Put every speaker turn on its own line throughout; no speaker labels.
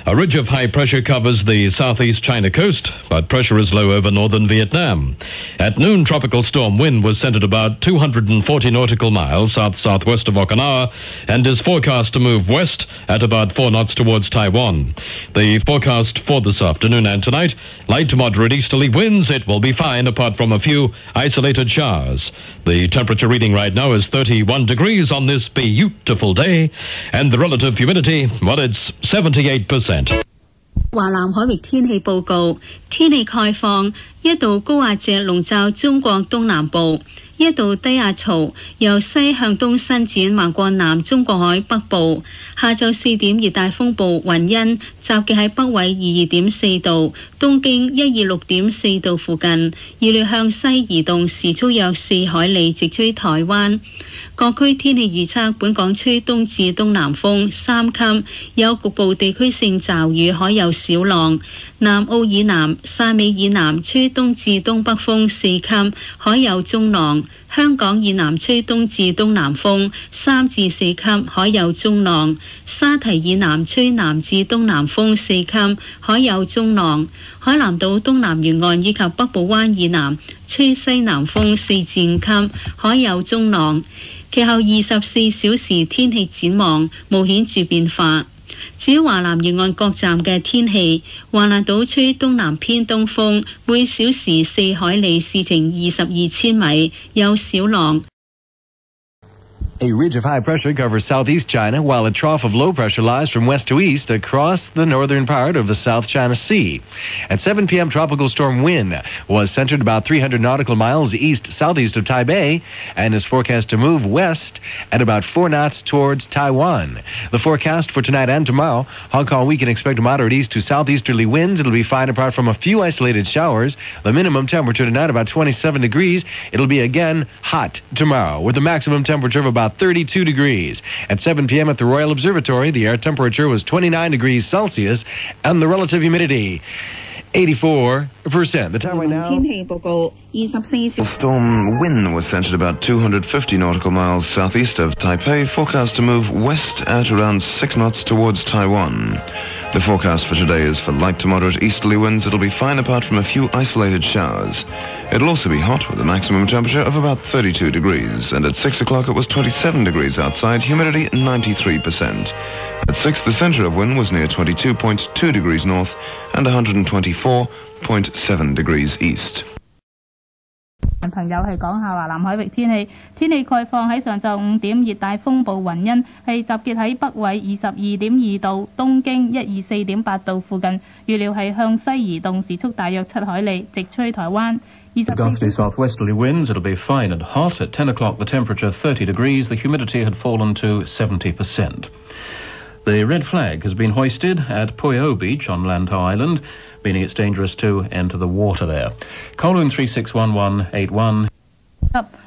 A ridge of high pressure covers the southeast China coast, but pressure is low over northern Vietnam. At noon, tropical storm Wynne was centered about 240 nautical miles south-southwest of Okinawa and is forecast to move west at about 4 knots towards Taiwan. The forecast for this afternoon and tonight, light to moderate easterly winds. It will be fine apart from a few isolated showers. The temperature reading right now is 31 degrees on this beautiful day, and the relative humidity, well, it's 78%.
華南海域天氣報告，天氣概況，一道高壓脊籠罩中國東南部，一道低壓槽由西向東伸展橫過南中國海北部。下晝4點，熱帶風暴雲欣集結喺北緯22.4度、東經126.4度附近，預料向西移動，時速約4海里，直吹台灣。各區天氣預測：本港吹東至東南風3級，有局部地區性驟雨，海有小浪。南澳以南、汕尾以南吹東至東北風4級，海有中浪。香港以南吹東至東南風3至4級，海有中浪。沙堤以南吹南至東南風4級，海有中浪。海南島東南沿岸以及北部灣以南吹西南風4至5級，海有中浪。其後24小時天氣展望無顯著變化。至於華南沿岸各站嘅天氣，華南島吹東南偏東風，每小時4海里，時程22千米，有小浪。
A ridge of high pressure covers southeast China, while a trough of low pressure lies from west to east across the northern part of the South China Sea. At 7 p.m., tropical storm Wynne was centered about 300 nautical miles east-southeast of Taipei and is forecast to move west at about 4 knots towards Taiwan. The forecast for tonight and tomorrow: Hong Kong, we can expect moderate east to southeasterly winds. It'll be fine apart from a few isolated showers. The minimum temperature tonight about 27 degrees. It'll be again hot tomorrow with a maximum temperature of about 32 degrees. At 7 p.m. at the Royal Observatory, the air temperature was 29 degrees Celsius and the relative humidity 84%. The time right now.
Storm Wynne was centered about 250 nautical miles southeast of Taipei, forecast to move west at around 6 knots towards Taiwan. The forecast for today is for light to moderate easterly winds. It'll be fine apart from a few isolated showers. It'll also be hot with a maximum temperature of about 32 degrees. And at 6 o'clock it was 27 degrees outside, humidity 93%. At 6, the center of Wynne was near 22.2 degrees north and 124.7 degrees east.
朋友係講下華南海域天氣，天氣概況喺上晝5點，熱帶風暴雲欣係集結喺北緯22.2度、東經124.8度附近，預料係向西移動，時速大約7海里，直吹台灣。
Gusty southwesterly winds. It'll be fine and hot. At 10 o'clock, the temperature 30 degrees. The humidity had fallen to 70%. The red flag has been hoisted at Puyo Beach on Lantau Island, meaning it's dangerous to enter the water there. Kowloon 361181.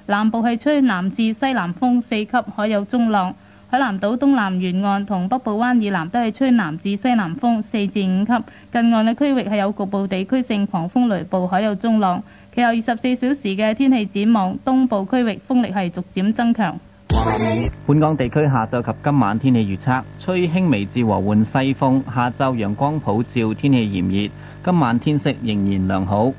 南部係吹南至西南風4級，海有中浪。海南島東南沿岸同北部灣以南都係吹南至西南風4至5級，近岸嘅區域係有局部地區性狂風雷暴，海有中浪。其後24小時嘅天氣展望，東部區域風力係逐漸增強。
本港地區下晝及今晚天氣預測，吹輕微至和緩西風，下晝陽光普照，天氣炎熱，今晚天色仍然良好。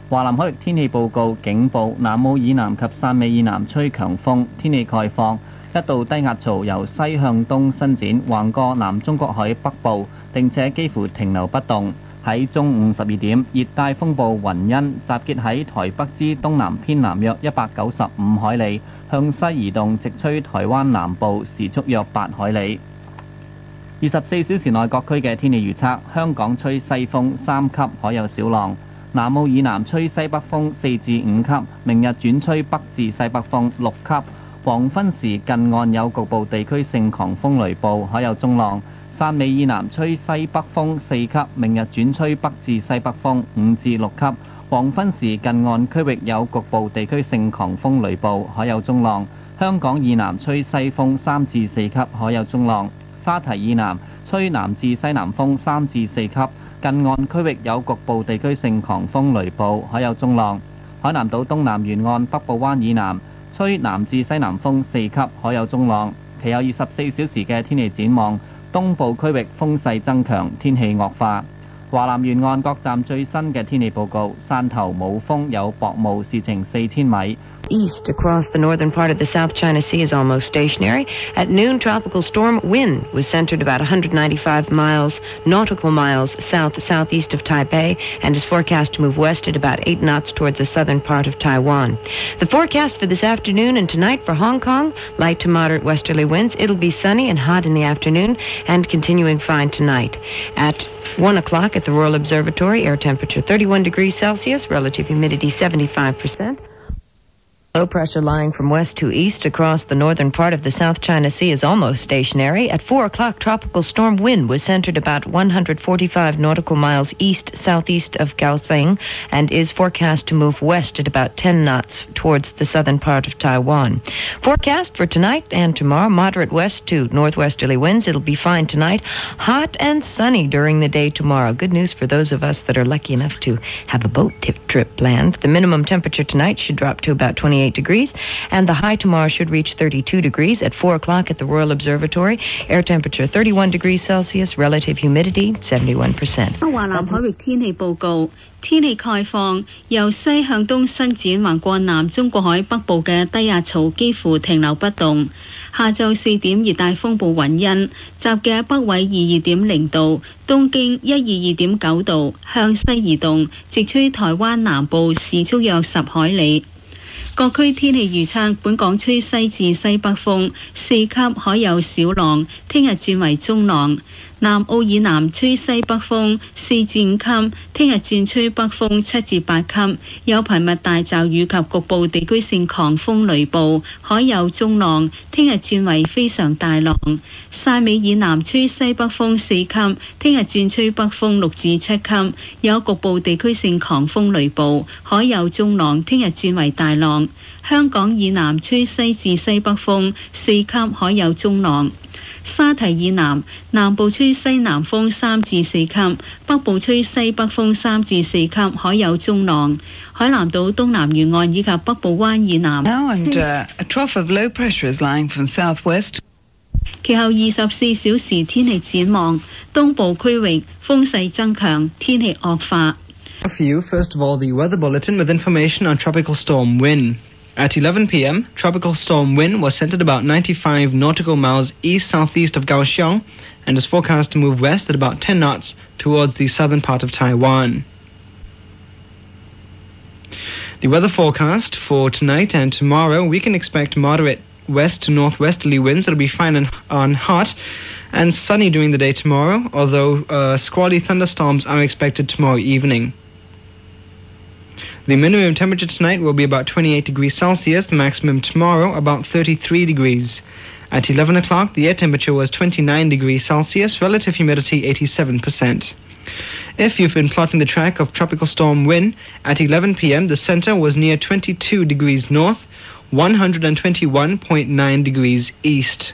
華南海域天氣報告警報：南澳以南及汕尾以南吹強風。天氣概況：一道低壓槽由西向東伸展，橫過南中國海北部，並且幾乎停留不動。喺中午12點，熱帶風暴雲欣集結喺台北之東南偏南約195海里，向西移動，直吹台灣南部，時速約8海里。24小時內各區嘅天氣預測：香港吹西風3級，海有小浪；南澳以南吹西北風4至5級，明日轉吹北至西北風6級。黃昏時近岸有局部地區性狂風雷暴，海有中浪。汕尾以南吹西北風4級，明日轉吹北至西北風5至6級。黃昏時近岸區域有局部地區性狂風雷暴，海有中浪。香港以南吹西風3至4級，海有中浪。沙堤以南吹南至西南風3至4級，近岸區域有局部地區性狂風雷暴，海有中浪。海南島東南沿岸北部灣以南吹南至西南風4級，海有中浪。其後24小時嘅天氣展望：東部區域風勢增強，天氣惡化。華南沿岸各站最新嘅天氣報告：汕頭冇風，有薄霧，視程4000米。
East across the northern part of the South China Sea is almost stationary. At noon, tropical storm Wynne was centered about 195 nautical miles southeast of Taipei and is forecast to move west at about 8 knots towards the southern part of Taiwan. The forecast for this afternoon and tonight for Hong Kong, light to moderate westerly winds. It'll be sunny and hot in the afternoon and continuing fine tonight. At 1 o'clock at the Royal Observatory, air temperature 31 degrees Celsius, relative humidity 75%. Low pressure lying from west to east across the northern part of the South China Sea is almost stationary. At 4 o'clock, tropical storm Wynne was centered about 145 nautical miles east-southeast of Kaohsiung and is forecast to move west at about 10 knots towards the southern part of Taiwan. Forecast for tonight and tomorrow, moderate west to northwesterly winds. It'll be fine tonight, hot and sunny during the day tomorrow. Good news for those of us that are lucky enough to have a boat trip planned. The minimum temperature tonight should drop to about 28 degrees, and the high tomorrow should reach 32 degrees. At 4 o'clock at the Royal Observatory, air temperature 31 degrees Celsius, relative humidity 71%.
華南海域天氣報告，天氣概況，由西向東伸展橫過南中國海北部嘅低壓槽幾乎停留不動。下晝4點，熱帶風暴雲欣集嘅北緯22.0度，東經122.9度，向西移動，直吹台灣南部，時速約10海里。各區天氣預測：本港吹西至西北風4級，海有小浪，聽日轉為中浪。南澳以南吹西北風4至5級，聽日轉吹北風7至8級，有頻密大驟雨及局部地區性狂風雷暴，海有中浪，聽日轉為非常大浪。汕尾以南吹西北風4級，聽日轉吹北風6至7級，有局部地區性狂風雷暴，海有中浪，聽日轉為大浪。香港以南吹西至西北風4級，海有中浪。沙堤以南南部吹西南風3至4級，北部吹西北風3至4級，海有中浪。海南島東南沿岸以及北部灣以南。
A trough of low pressure is lying from southwest.
其後24小時天氣展望，東部區域風勢增強，天氣惡化。
For you, first of all, the weather bulletin with information on Tropical Storm Wynne. At 11 p.m., Tropical Storm Wynne was centered about 95 nautical miles east-southeast of Kaohsiung and is forecast to move west at about 10 knots towards the southern part of Taiwan. The weather forecast for tonight and tomorrow, we can expect moderate west to northwesterly winds. It'll be fine and hot and sunny during the day tomorrow, although squally thunderstorms are expected tomorrow evening. The minimum temperature tonight will be about 28 degrees Celsius, the maximum tomorrow about 33 degrees. At 11 o'clock, the air temperature was 29 degrees Celsius, relative humidity 87%. If you've been plotting the track of Tropical Storm Wynne, at 11 p.m. the center was near 22 degrees north, 121.9 degrees east.